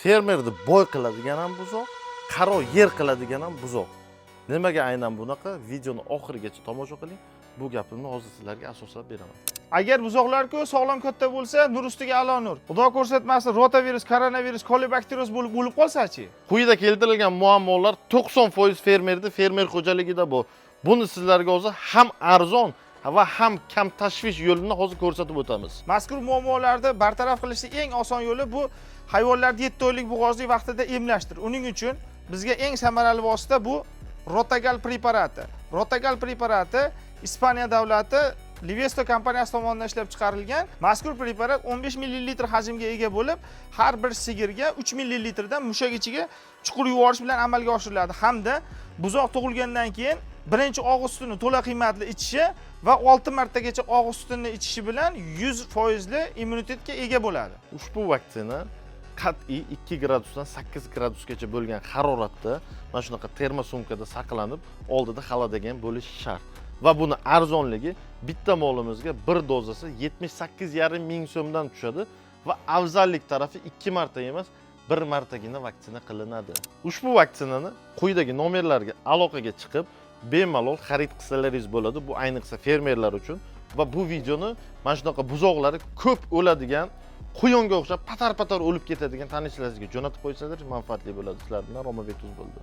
fermerni boy qiladigan ham buzoq, qaro yer qiladigan ham buzoq. Nimaga aynan bunaqa? Videoni oxirigacha tomosha qiling. Bu gapimni hozir sizlarga asoslab beraman. Agar buzoqlar-ku sog'lom katta bo'lsa, nur ustiga a'lo nur. Xudo ko'rsatmasin, rotavirus, koronavirus, kolibakteriyoz bo'lib qolsa-chi? Quyida keltirilgan muammolar 90% fermer xo'jaligida bu. Buni sizlarga hozir ham arzon va ham kam tashvish yo'lini hozir ko'rsatib o'tamiz. Mazkur muammolarni bartaraf qilishning eng oson yo'li bu hayvonlarni 7 oylik bo'g'ozlik vaqtida emlashdir. Uning uchun bizga eng samarali vosita bu Rotagal preparati. Rotagal preparati Ispaniya davlati Livesto kompaniyasi tomonidan ishlab chiqarilgan. Mazkur preparat 15 ml hajmga ega bo'lib, har bir sigirga 3 ml dan mushak ichiga chuqur yuvorish bilan amalga oshiriladi hamda buzoq tug'ilgandan keyin birinchi og'iz sutini to'la qiymatli ichishi va 6 martagacha og'iz sutini ichishi bilan 100% immunitetga ega bo'ladi. Ushbu vaksina qat'iy 2 gradusdan 8 gradusgacha bo'lgan haroratda mana shunaqa termosumkada saqlanib, oldida xaladagan bo'lishi shart. Va buni arzonligi bitta molimizga bir dozasi 78,5 ming so'mdan tushadi va afzallik tarafi 2 marta emas, 1 martagina vaksina qilinadi. Ushbu vaksinani quyidagi nomerlarga aloqaga chiqib, bemalol xarid qilsalaringiz bo'ladi. Bu ayniqsa fermerlar uchun va bu videoni mana shunaqa buzoqlari ko'p o'ladigan, quyonga o'xshab patar-patar o'lib ketadigan tanishlaringizga jo'natib qo'ysalar manfaatli bo'ladi. Sizlar bilan Romabek Tuz bo'ldi.